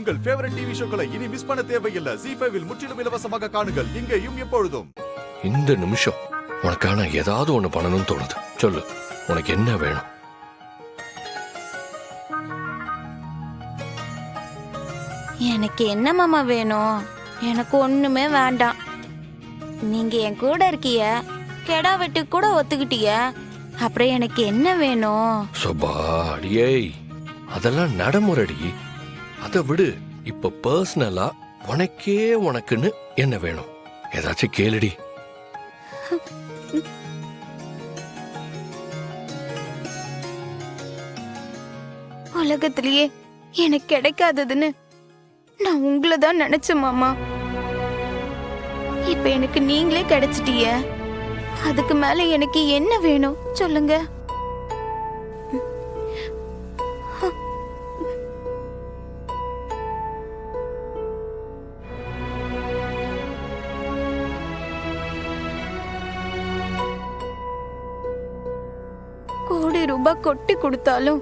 உங்கள் favourite TV ஷோக்களை இனி miss பண்ண தேவையில்லை. ZEE5 இல் முற்றிலும் இலவசமாக காணுங்கள். இங்கேயும் எப்பொழுதும். இந்த நிமிஷம் உனக்கான ஏதாவது ஒண்ணு பண்ணணும்னு தோணுது. சொல்லு, உனக்கு என்ன வேணும்? எனக்கு என்ன மாமா வேணும்? எனக்கு ஒண்ணுமே வேண்டாம். நீங்க என் கூட இருக்கிய, கெடா வெட்டு கூட ஒத்துக்கிட்டிய, அப்புறம் எனக்கு என்ன வேணும்? சொபா அடியே, அதெல்லாம் நடைமுறைடி. அதை விடு. இப்ப பர்சனலா உனக்கே உனக்குன்னு என்ன வேணும்? ஏதாச்சும் கேளுடி. உலகத்திலேயே எனக்கு கிடைக்காததுன்னு நான் உங்களை தான் நினைச்சேன் மாமா. இப்ப எனக்கு நீங்களே கிடைச்சிட்டீங்க. அதுக்கு மேல எனக்கு என்ன வேணும் சொல்லுங்க. கோடி ரூபாய் கொட்டி கொடுத்தாலும்,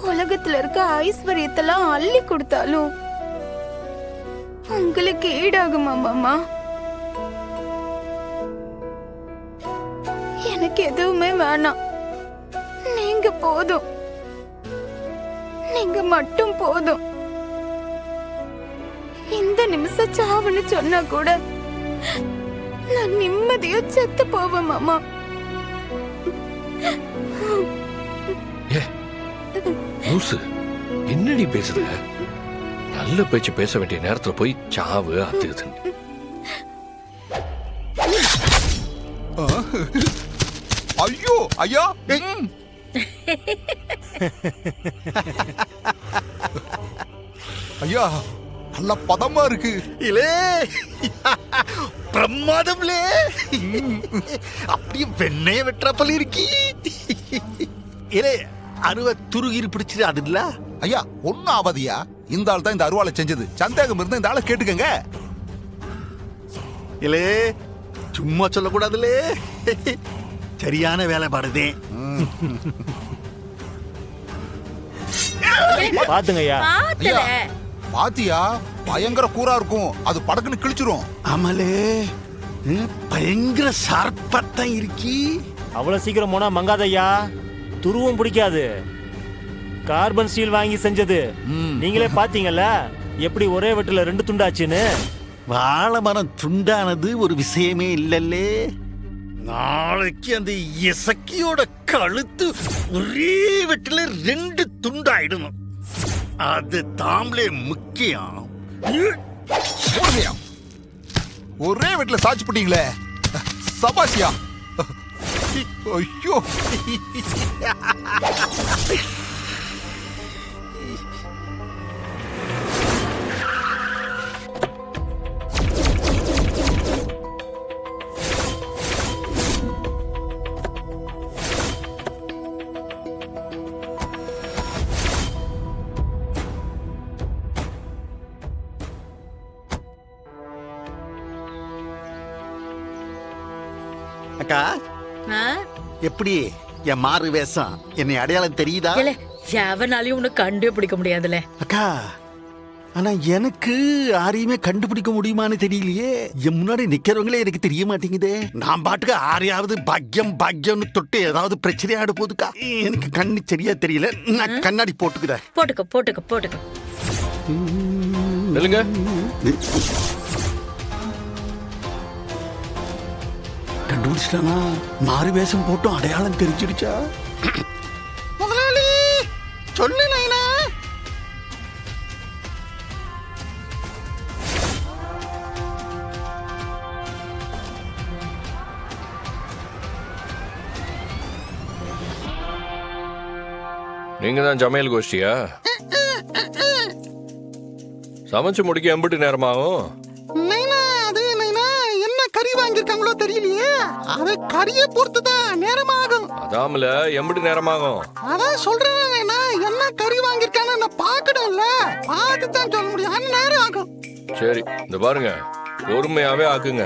உலகத்துல இருக்க ஐஸ்வர்யத்தெல்லாம் அள்ளி கொடுத்தாலும் உங்களுக்கு ஈடாகுமா மாமா? எனக்கு எதுவுமே வேணாம். நீங்க போதும். நீங்க மட்டும் போதும். இந்த நிமிஷம் சாவுன்னு சொன்னா கூட நான் நிம்மதியா செத்து போவேன் மாமா. என்னடி பேசுற? நல்ல பேச்சு பேச வேண்டிய நேரத்துல போய் சாவு அது. ஐயோ ஐயா, ஐயா நல்ல பதமா இருக்கு. இலே பிரமாதம்லே, அப்படியே வெண்ணைய வெட்டுறப்பல இருக்கி. இலே அருவ துருகீர் பிடிச்சது அது இல்ல ஐயா. ஒன்னும் ஆவாதியா. இந்த ஆள் தான் இந்த அருவாளை செஞ்சது. சந்தேகம் இருந்தா இந்த ஆளை கேட்டுக்கங்க. இலே சும்மா சொல்லக்கூடாதுலே, சரியான வேலை பாடுதே. பாத்துங்க ஐயா. ஐயா பாத்தியா, பயங்கர கூரா இருக்கும். அது படக்குன்னு கிழிச்சிரும். ஆமலே, பயங்கர சார்பத்தான் இருக்கி. அவ்வளவு சீக்கிரம் போனா மங்காத ஐயா. துருவம் பிடிக்காது. கார்பன் ஸ்டீல் வாங்கி செஞ்சது. நீங்களே பாத்தீங்கல்ல எப்படி ஒரே வெட்டுல 2 துண்டாச்சுன்னு. வாழை மரம் துண்டானது ஒரு விஷயமே இல்லல்லே. நாளைக்கு அந்த இசக்கியோட கழுத்து ஒரே வெட்டுல 2 துண்டாயிடணும். அது தாம்லே முக்கியம். ஒரே வீட்டுல சாட்சி போட்டீங்களே, சபாசியா. ஐயோ, அக்கா எப்படி என் மாறு வேஷம் என்னை அடையாளம் தெரியுதா? எவனாலையும் உனக்கு கண்டுபிடிக்க முடியாதுல அக்கா. ஆனா எனக்கு யாரையுமே கண்டுபிடிக்க முடியுமான்னு தெரியலையே. என் முன்னாடி நிக்கிறவங்களே எனக்கு தெரிய மாட்டேங்குதே. நான் பாட்டுக்கு ஆரையாவது பாக்கியம் பாக்கியம்னு தொட்டு ஏதாவது பிரச்சனையாடு போதுக்கா. எனக்கு கண்ணு சரியா தெரியல. நான் கண்ணாடி போட்டுக்கிறேன். போட்டுக்க போட்டுக்க போட்டுக்க. கண்டுபிடிச்சிட்டானா? மாறு வேஷம் போட்டும் அடையாளம் தெரிஞ்சிடுச்சா? முதலாளி சொல்லு நைனா. நீங்க தான் சமையல் கோஷ்டியா? சமைச்சு முடிக்க எம்பிட்டு நேரமாகும்? கறி வாங்கிருக்காங்களோ தெரியலையே. அத கறியை பொறுத்துதான் நேரமாகும். அதாமல எம்பிட்டு நேரமாகும்? அதான் சொல்றேன், என்ன கறி வாங்கிருக்கான்னு நான் பாக்கணும்ல. பார்த்து தான் சொல்ல முடியும். நேரம் ஆகும். சரி, இந்த பாருங்க, பொறுமையாவே ஆக்குங்க.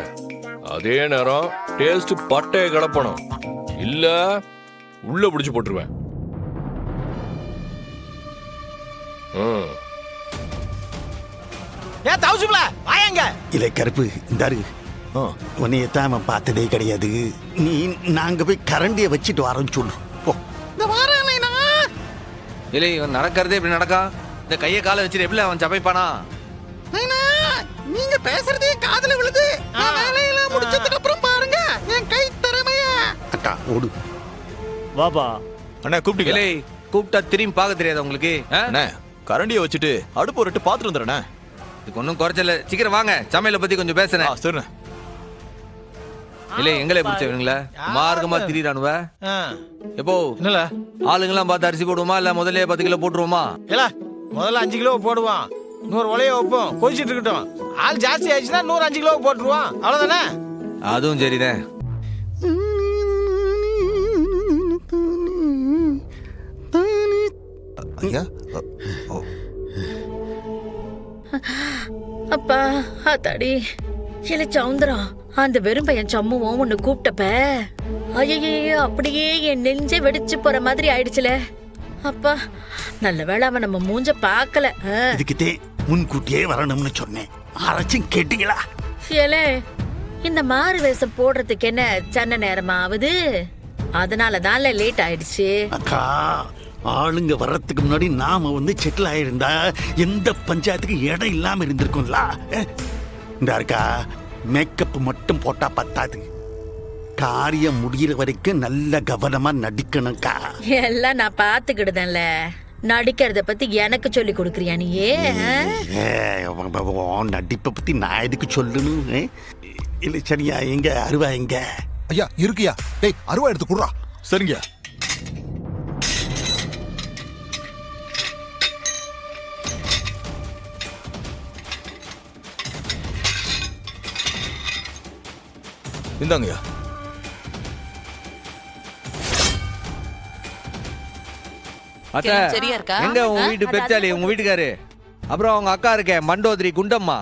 அதே நேரம் டேஸ்ட் பட்டைய கலப்பணும். இல்ல உள்ள பிடிச்சு போட்டுருவேன். ஏன் தவுசுப்ல வாயங்க. இல்லை கருப்பு இந்தாரு உன்னையத்தான் அவன் பார்த்ததே கிடையாது. நீ நாங்க போய் கரண்டியை வச்சுட்டு வரோன்னு சொல்லு போ. இந்த வாரம் இல்லை இவன் நடக்கிறதே இப்படி நடக்கா. இந்த கையை காலை வச்சுட்டு எப்படி அவன் சமைப்பானா? நீங்க பேசுறதே காதுல விழுது. வேலையெல்லாம் முடிச்சதுக்கு அப்புறம் பாருங்க என் கை திறமைய. அக்கா ஓடு. வாபா அண்ணா கூப்பிட்டீங்களா? இல்லை கூப்பிட்டா திரும்பி பார்க்க தெரியாது உங்களுக்கு. அண்ணா கரண்டியை வச்சுட்டு அடுப்பு ஒரு ரெட்டு பாத்துட்டு வந்துடுறேண்ணே. இதுக்கு ஒன்றும் குறைச்சல. சீக்கிரம் வாங்க, சமையலை பத்தி கொஞ்சம் பேசுறேன். சரிண்ணே. இல்லை எங்களே பிடிச்சவனுங்களா மார்க்கமா திரியிறானுவ. எப்போ என்னல ஆளுங்கெல்லாம் பார்த்து அரிசி போடுவோமா இல்ல முதல்ல 10 கிலோ போட்டுருவோமா? இல்ல முதல்ல 5 கிலோ போடுவான், 100 உலைய வைப்போம், கொதிச்சிட்டு இருக்கட்டும். ஆள் ஜாஸ்தி ஆயிடுச்சுன்னா 105 கிலோ போட்டுருவான், அவ்வளவுதானே? அதுவும் சரிதான். ஐயா அப்பா ஆத்தாடி இல்ல சவுந்தரம், அந்த வெறும் பையன் சம்முவும் உன்னை கூப்பிட்டப்ப ஐயோ அப்படியே என் நெஞ்சே வெடிச்சு போற மாதிரி ஆயிடுச்சுல. அப்பா நல்ல வேளை அவன் நம்ம மூஞ்ச பார்க்கல. இதுக்கிட்டே முன்கூட்டியே வரணும்னு சொன்னேன். ஆராய்ச்சும் கேட்டீங்களா? ஏலே இந்த மாறு வேஷம் போடுறதுக்கு என்ன சன்ன நேரமா ஆகுது? அதனாலதான் லேட் ஆயிடுச்சு. அக்கா ஆளுங்க வர்றதுக்கு முன்னாடி நாம வந்து செட்டில் ஆயிருந்தா எந்த பஞ்சாயத்துக்கு இடம் இல்லாம இருந்திருக்கும்ல. இந்த இருக்கா மேக்கப் மட்டும் போட்டா பத்தாது. காரியம் முடிகிற வரைக்கும் நல்ல கவனமா நடிக்கணும்க்கா. எல்லாம் நான் பாத்துக்கிடுதேன்ல. நடிக்கிறத பத்தி எனக்கு சொல்லி கொடுக்குறியா நீயே? நடிப்பை பத்தி நான் எதுக்கு சொல்லணும்? இல்லை சரியா, எங்க அருவா எங்க? ஐயா இருக்கியா? டேய் அருவா எடுத்து குடுறா. சரிங்க. இந்தாங்கய்யா. அத்தை சரியா இருக்கா? எங்க உங்க வீட்டு பெருச்சாலி, உங்க வீட்டுக்காரு, அப்புறம் அவங்க அக்கா இருக்க மண்டோதரி குண்டம்மா,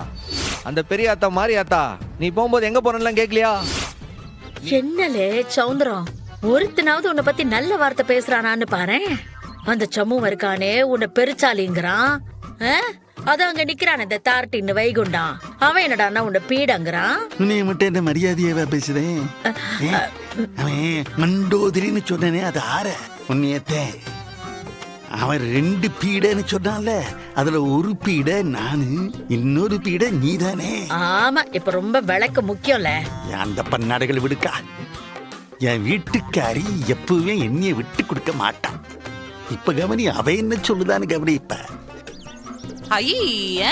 அந்த பெரிய அத்தா மாரி அத்தா, நீ போகும்போது எங்க போறேன்லாம் கேட்கலையா? என்னலே சவுந்தரம், ஒருத்தனாவது உன்னை பத்தி நல்ல வார்த்தை பேசுறானான்னு பாரேன். அந்த சம்மும் இருக்கானே உன்னை பெருச்சாலிங்கிறான். அது அங்க நிக்கிறான் இந்த தார்ட்டின்னு வைகுண்டான். அவன் என்னடான்னா உன்னை பீடங்கிறான். உன்னைய மட்டும் என்ன மரியாதையாவா பேசுறேன்? அவன் மண்டோதரின்னு சொன்னனே, அது ஆற உன்னையத்தே. அவன் 2 பீடைன்னு சொன்னான்ல, அதுல ஒரு பீடை நானு, இன்னொரு பீடை நீதானே. ஆமா இப்ப ரொம்ப விளக்கு முக்கியம்ல. அந்த பண்ணாடைகள் விடுக்கா. என் வீட்டுக்காரி எப்பவுமே என்னைய விட்டு கொடுக்க மாட்டான். இப்ப கவனி, அவ என்ன சொல்லுதான்னு கவனி. இப்ப ஐய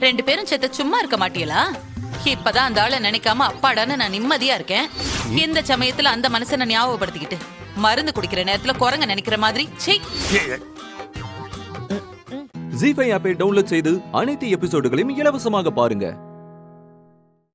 2 பேரும் செத்த சும்மா இருக்க மாட்டீங்களா? இப்பதான் அந்த ஆளை நினைக்காம அப்பாடான்னு நான் நிம்மதியா இருக்கேன். இந்த சமயத்துல அந்த மனுஷனை ஞாபகப்படுத்திக்கிட்டு மருந்து குடிக்கிற நேரத்துல குரங்க நினைக்கிற மாதிரி. ஜீ5 ஆப்பை டவுன்லோட் செய்து அனைத்து எபிசோடுகளையும் இலவசமாக பாருங்க.